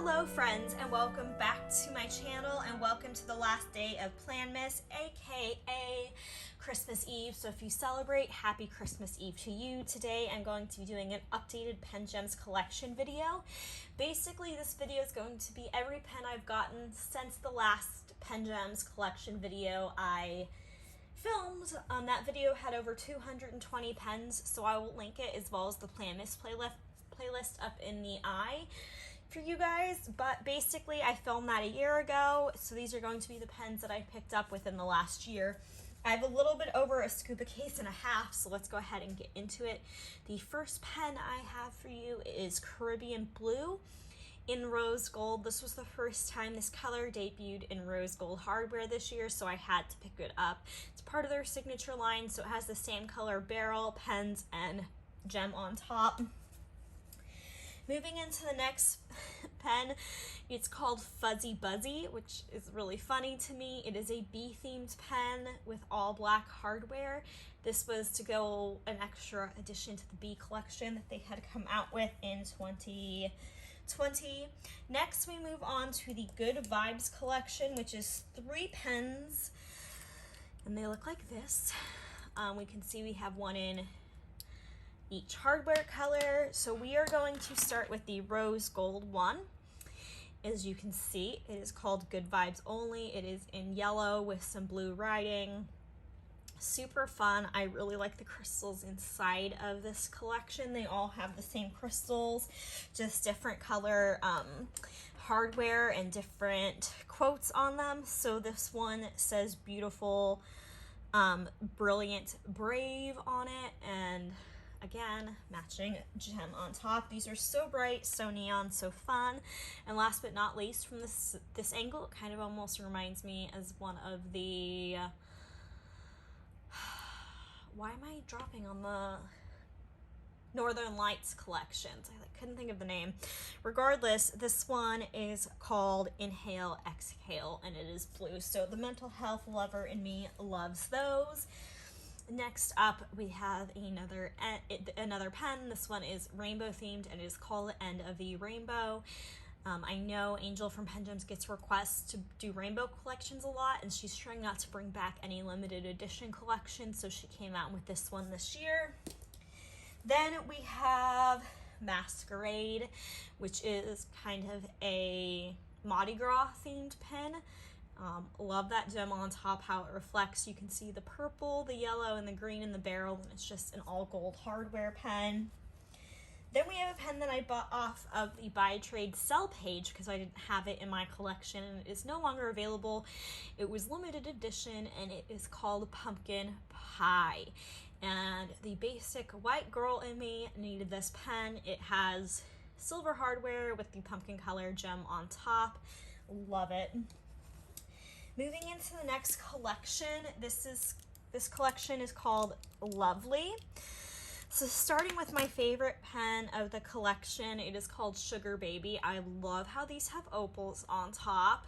Hello friends, and welcome back to my channel, and welcome to the last day of Planmas, aka Christmas Eve. So if you celebrate, happy Christmas Eve to you. Today I'm going to be doing an updated Pengems collection video. Basically this video is going to be every pen I've gotten since the last Pengems collection video I filmed. That video had over 220 pens, so I will link it as well as the Planmas playlist up in the eye for you guys. But basically I filmed that a year ago, so these are going to be the pens that I picked up within the last year. I have a little bit over a scuba case and a half, so let's go ahead and get into it. The first pen I have for you is Caribbean Blue in rose gold. This was the first time this color debuted in rose gold hardware this year, so I had to pick it up. It's part of their signature line, so it has the same color barrel, pens, and gem on top. Moving into the next pen, it's called Fuzzy Buzzy, which is really funny to me. It is a bee-themed pen with all black hardware. This was to go an extra addition to the bee collection that they had come out with in 2020. Next, we move on to the Good Vibes collection, which is 3 pens, and they look like this. We can see we have one in each hardware color. So we are going to start with the rose gold one. As you can see, it is called Good Vibes Only. It is in yellow with some blue writing. Super fun. I really like the crystals inside of this collection. They all have the same crystals, just different color hardware and different quotes on them. So this one says beautiful, brilliant, brave on it, and again, matching gem on top. These are so bright, so neon, so fun. And last but not least, from this angle, it kind of almost reminds me as one of the why am I dropping on the Northern Lights collections? I couldn't think of the name. Regardless, this one is called Inhale, Exhale, and it is blue. So the mental health lover in me loves those. Next up, we have another pen. This one is rainbow themed, and it is called The End of the Rainbow. I know Angel from Pengems gets requests to do rainbow collections a lot, and she's trying not to bring back any limited edition collections, so she came out with this one this year. Then we have Masquerade, which is kind of a Mardi Gras themed pen. Love that gem on top, how it reflects. You can see the purple, the yellow, and the green in the barrel, and it's just an all gold hardware pen. Then we have a pen that I bought off of the buy trade sell page because I didn't have it in my collection, and it is no longer available. It was limited edition, and it is called Pumpkin Pie. And the basic white girl in me needed this pen. It has silver hardware with the pumpkin color gem on top. Love it. Moving into the next collection, this collection is called Lovely. So starting with my favorite pen of the collection, it is called Sugar Baby. I love how these have opals on top.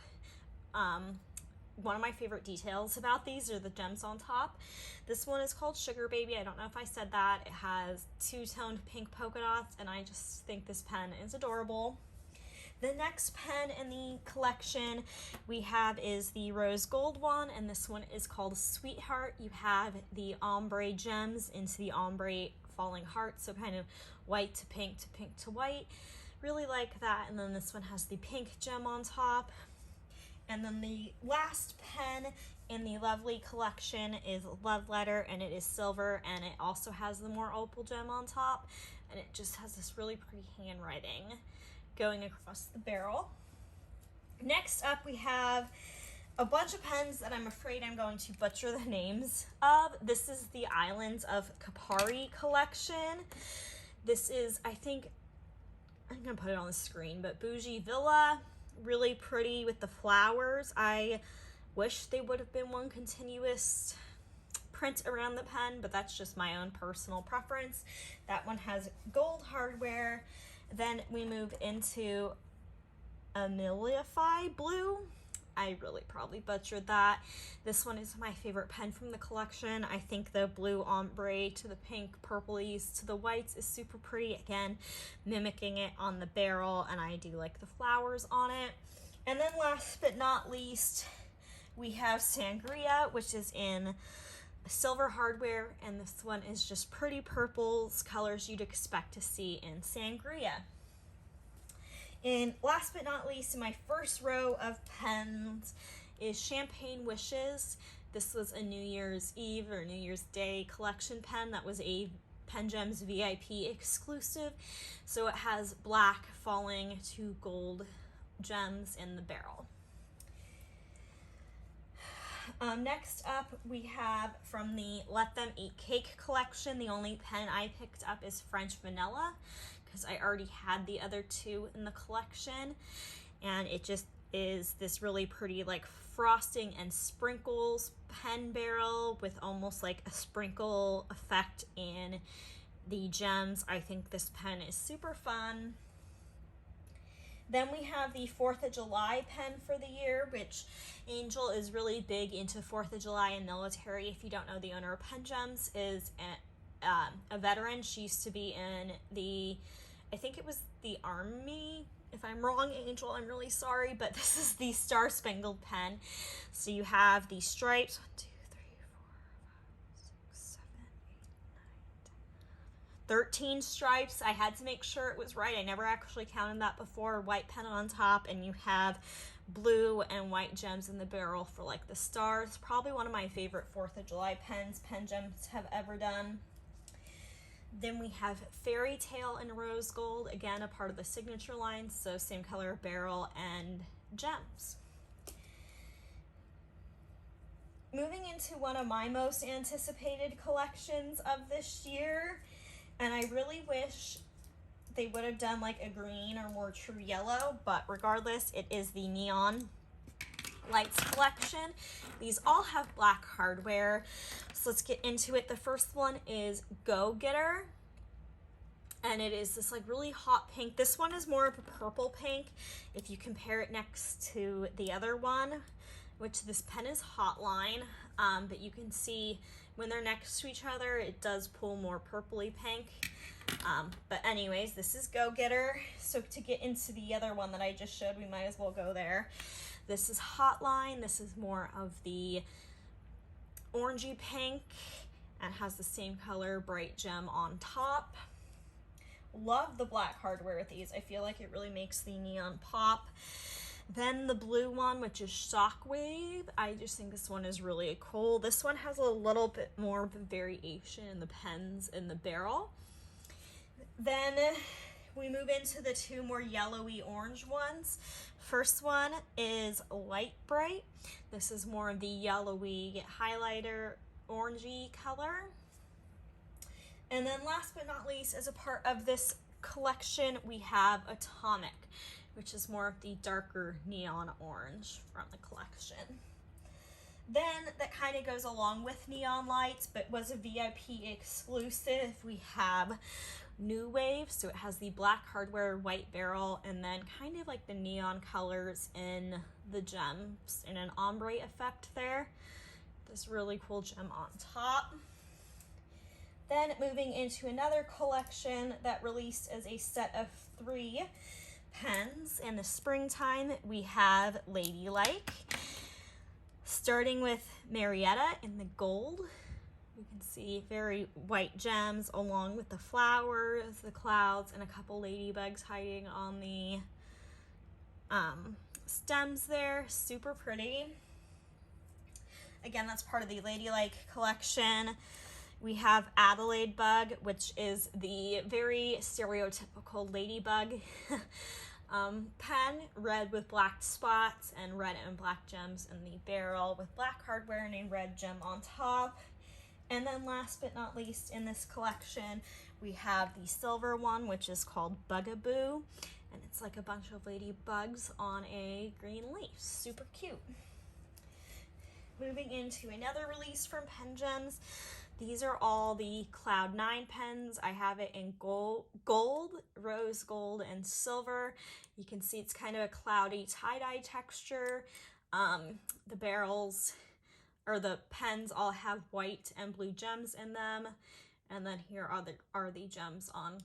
One of my favorite details about these are the gems on top. This one is called Sugar Baby. I don't know if I said that. It has 2-toned pink polka dots, and I just think this pen is adorable. The next pen in the collection we have is the rose gold one, and this one is called Sweetheart. You have the ombre gems into the ombre falling heart, so kind of white to pink to white. Really like that. And then this one has the pink gem on top. And then the last pen in the Lovely collection is Love Letter, and it is silver, and it also has the more opal gem on top, and it just has this really pretty handwriting going across the barrel. Next up, we have a bunch of pens that I'm afraid I'm going to butcher the names of. This is the Islands of Kapari collection. This is, I think, I'm gonna put it on the screen, but Bougie Villa, really pretty with the flowers. I wish they would have been one continuous print around the pen, but that's just my own personal preference. That one has gold hardware. Then we move into Ameliify Blue. I really probably butchered that. This one is my favorite pen from the collection. I think the blue ombre to the pink purplies to the whites is super pretty. Again, mimicking it on the barrel, and I do like the flowers on it. And then last but not least, we have Sangria, which is in silver hardware, and this one is just pretty purples, colors you'd expect to see in Sangria. And last but not least, in my first row of pens is Champagne Wishes. This was a New Year's Eve or New Year's Day collection pen that was a Pengems VIP exclusive. So it has black falling to gold gems in the barrel. Next up, we have from the Let Them Eat Cake collection. The only pen I picked up is French Vanilla, because I already had the other two in the collection, and it just is this really pretty like frosting and sprinkles pen barrel with almost like a sprinkle effect in the gems. I think this pen is super fun. Then we have the 4th of July pen for the year, which Angel is really big into 4th of July and military. If you don't know, the owner of Pengems is a veteran. She used to be in the, I think it was the Army. If I'm wrong, Angel, I'm really sorry, but this is the Star Spangled pen. So you have the stripes, 1, 2, 3, 4, 5, 6, 7, 8, 9, 10, 13 stripes. I had to make sure it was right. I never actually counted that before. White pen on top, and you have blue and white gems in the barrel for like the stars. Probably one of my favorite 4th of July pens Pengems have ever done. Then we have Fairy Tale in rose gold, again a part of the signature line, so same color barrel and gems. Moving into one of my most anticipated collections of this year, and I really wish they would have done like a green or more true yellow, but regardless, it is the Neon Lights collection. These all have black hardware, so let's get into it. The first one is Go Getter, and it is this like really hot pink. This one is more of a purple pink if you compare it next to the other one, which this pen is Hotline, but you can see when they're next to each other, it does pull more purpley pink. But anyways, this is Go Getter. So to get into the other one that I just showed, we might as well go there. This is Hotline. This is more of the orangey pink and has the same color bright gem on top. Love the black hardware with these. I feel like it really makes the neon pop. Then the blue one, which is Shockwave. I just think this one is really cool. This one has a little bit more of a variation in the pens in the barrel. Then we move into the two more yellowy orange ones. First one is Light Bright. This is more of the yellowy highlighter orangey color. And then last but not least, as a part of this collection, we have Atomic, which is more of the darker neon orange from the collection. Then that kind of goes along with Neon Lights, but was a VIP exclusive. We have New Wave, so it has the black hardware, white barrel, and then kind of like the neon colors in the gems in an ombre effect there. This really cool gem on top. Then moving into another collection that released as a set of 3 pens in the springtime, we have Ladylike. Starting with Marietta in the gold. You can see very white gems along with the flowers, the clouds, and a couple ladybugs hiding on the stems there. Super pretty. Again, that's part of the Ladylike collection. We have Adelaide Bug, which is the very stereotypical ladybug pen, red with black spots and red and black gems in the barrel with black hardware and a red gem on top. And then last but not least in this collection, we have the silver one, which is called Bugaboo, and it's like a bunch of ladybugs on a green leaf. Super cute. Moving into another release from Pengems. These are all the Cloud 9 pens. I have it in gold, rose gold, and silver. You can see it's kind of a cloudy tie-dye texture. The barrels, or the pens, all have white and blue gems in them. And then here are the gems on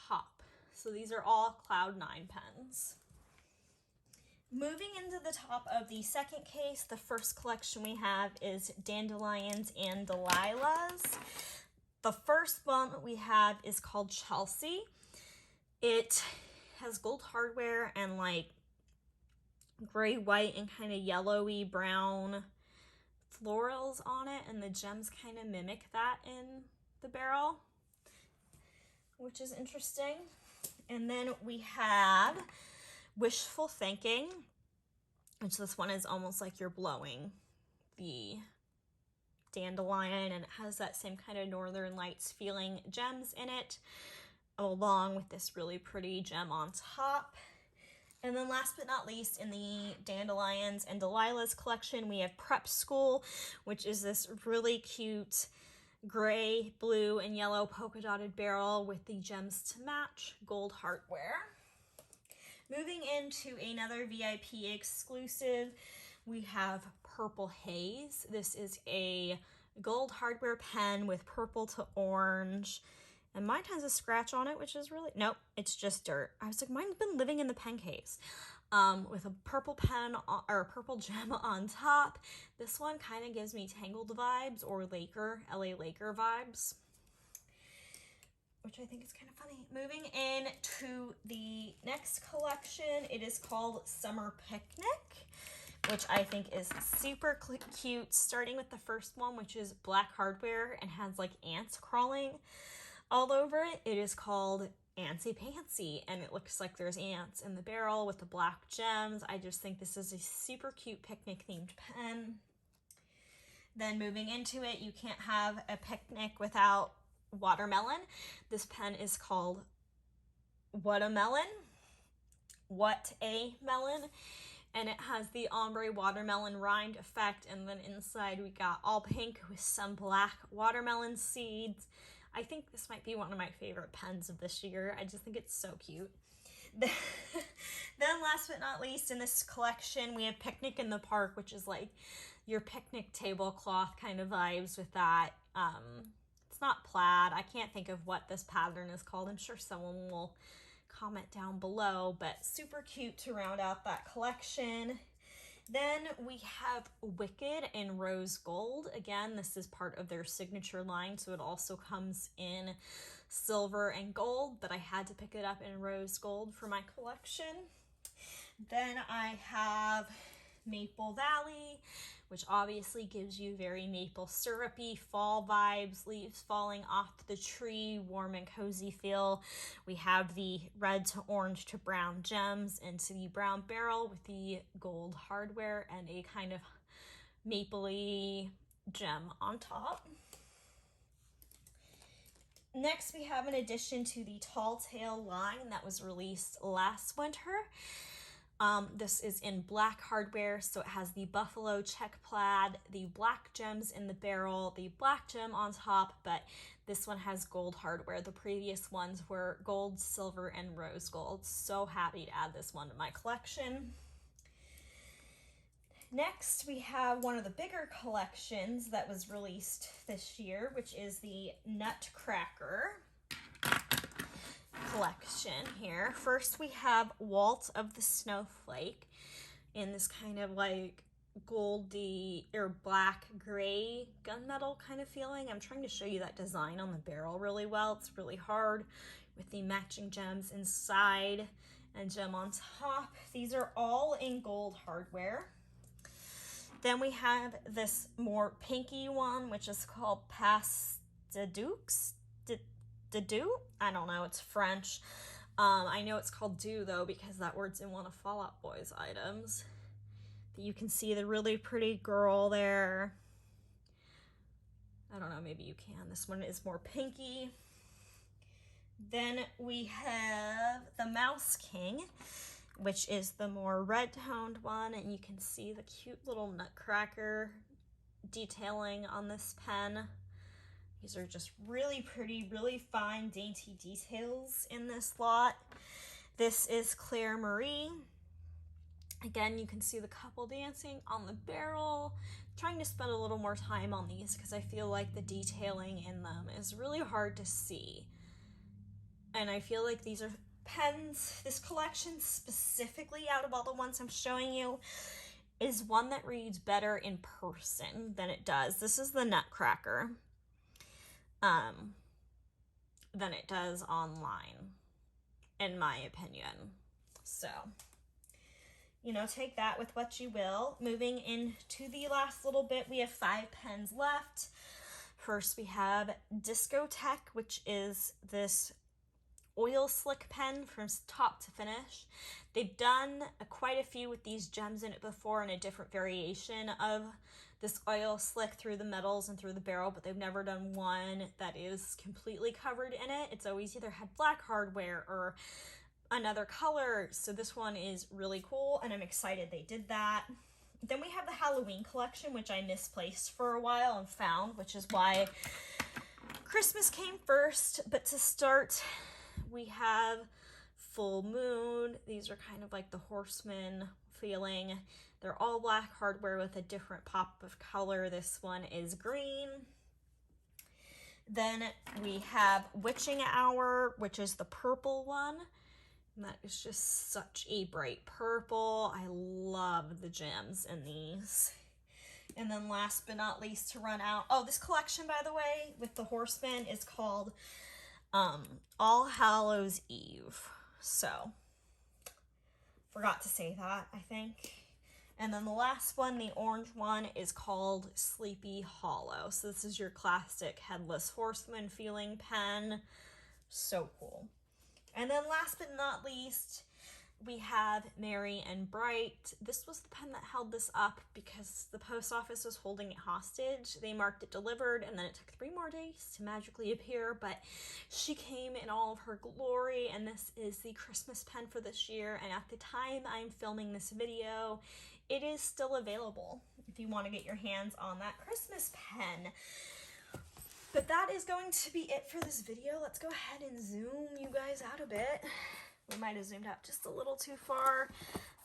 top. So these are all Cloud 9 pens. Moving into the top of the second case, the first collection we have is Dandelions and Delilahs. The first one we have is called Chelsea. It has gold hardware and like gray, white, and kind of yellowy brown florals on it, and the gems kind of mimic that in the barrel, which is interesting. And then we have Wishful Thinking, which this one is almost like you're blowing the dandelion, and it has that same kind of Northern Lights feeling gems in it, along with this really pretty gem on top. And then last but not least, in the Dandelions and Delilahs collection, we have Prep School, which is this really cute gray, blue, and yellow polka dotted barrel with the gems to match, gold hardware. Moving into another VIP exclusive, we have Purple Haze. This is a gold hardware pen with purple to orange. And mine has a scratch on it, which is really, nope, it's just dirt. I was like, mine's been living in the pen case. With a purple pen or a purple gem on top. This one kind of gives me Tangled vibes or LA Laker vibes, which I think is kind of funny. Moving into the next collection, it is called Summer Picnic, which I think is super cute. Starting with the first one, which is black hardware and has like ants crawling all over it. It is called Antsy Pantsy, and it looks like there's ants in the barrel with the black gems. I just think this is a super cute picnic themed pen. Then moving into it, you can't have a picnic without watermelon. This pen is called What a Melon, and it has the ombre watermelon rind effect, and then inside we got all pink with some black watermelon seeds. I think this might be one of my favorite pens of this year. I just think it's so cute. Then last but not least, in this collection, we have Picnic in the Park, which is like your picnic tablecloth kind of vibes with that. It's not plaid. I can't think of what this pattern is called. I'm sure someone will comment down below, but super cute to round out that collection. Then we have Wicked in Rose Gold. Again, this is part of their signature line, so it also comes in silver and gold, but I had to pick it up in rose gold for my collection. Then I have Maple Valley, which obviously gives you very maple syrupy fall vibes, leaves falling off the tree, warm and cozy feel. We have the red to orange to brown gems into the brown barrel with the gold hardware and a kind of mapley gem on top. Next, we have an addition to the Tall Tale line that was released last winter. This is in black hardware, so it has the buffalo check plaid, the black gems in the barrel, the black gem on top, but this one has gold hardware. The previous ones were gold, silver, and rose gold. So happy to add this one to my collection. Next, we have one of the bigger collections that was released this year, which is the Nutcracker collection here. First, we have Waltz of the Snowflake in this kind of like goldy or black gray gunmetal kind of feeling. I'm trying to show you that design on the barrel really well. It's really hard with the matching gems inside and gem on top. These are all in gold hardware. Then we have this more pinky one, which is called Pas de Dukes. I don't know, it's French. I know it's called Do though, because that word's in one of Fall Out Boy's items. But you can see the really pretty girl there. I don't know, maybe you can. This one is more pinky. Then we have the Mouse King, which is the more red-toned one, and you can see the cute little nutcracker detailing on this pen. These are just really pretty, really fine, dainty details in this lot. This is Claire Marie, Again, you can see the couple dancing on the barrel. I'm trying to spend a little more time on these because I feel like the detailing in them is really hard to see. And I feel like these are pens, this collection specifically out of all the ones I'm showing you is one that reads better in person than it does. This is the Nutcracker than it does online, in my opinion. So, you know, take that with what you will. Moving into the last little bit, we have 5 pens left. First, we have Discotheque, which is this oil slick pen from top to finish. They've done quite a few with these gems in it before in a different variation of this oil slick through the metals and through the barrel, but they've never done one that is completely covered in it. It's always either had black hardware or another color, so this one is really cool and I'm excited they did that. Then we have the Halloween collection, which I misplaced for a while and found, which is why Christmas came first. But to start, we have Full Moon. These are kind of like the Horseman feeling. They're all black hardware with a different pop of color. This one is green. Then we have Witching Hour, which is the purple one. And that is just such a bright purple. I love the gems in these. And then last but not least to run out, oh, this collection, by the way, with the Horseman is called All Hallows Eve. So, forgot to say that, I think. And then the last one, the orange one, is called Sleepy Hollow. So this is your classic Headless Horseman feeling pen. So cool. And then last but not least, we have Merry and Bright. This was the pen that held this up because the post office was holding it hostage. They marked it delivered and then it took 3 more days to magically appear, but she came in all of her glory, and this is the Christmas pen for this year. And at the time I'm filming this video, it is still available if you want to get your hands on that Christmas pen. But that is going to be it for this video. Let's go ahead and zoom you guys out a bit. We might have zoomed out just a little too far.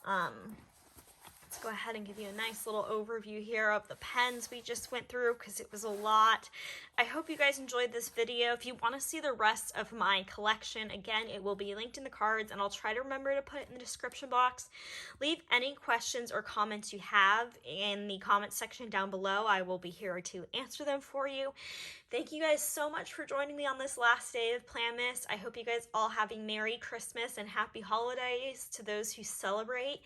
Let's go ahead and give you a nice little overview here of the pens we just went through because it was a lot. I hope you guys enjoyed this video. If you want to see the rest of my collection, again, it will be linked in the cards, and I'll try to remember to put it in the description box. Leave any questions or comments you have in the comment section down below. I will be here to answer them for you. Thank you guys so much for joining me on this last day of Planmas. I hope you guys all have a Merry Christmas and Happy Holidays to those who celebrate.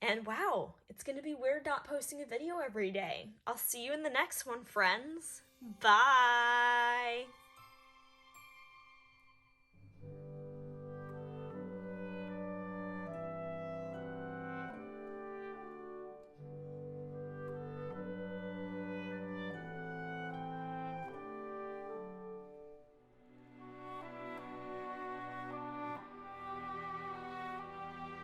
And wow, it's going to be weird not posting a video every day. I'll see you in the next one, friends. Bye!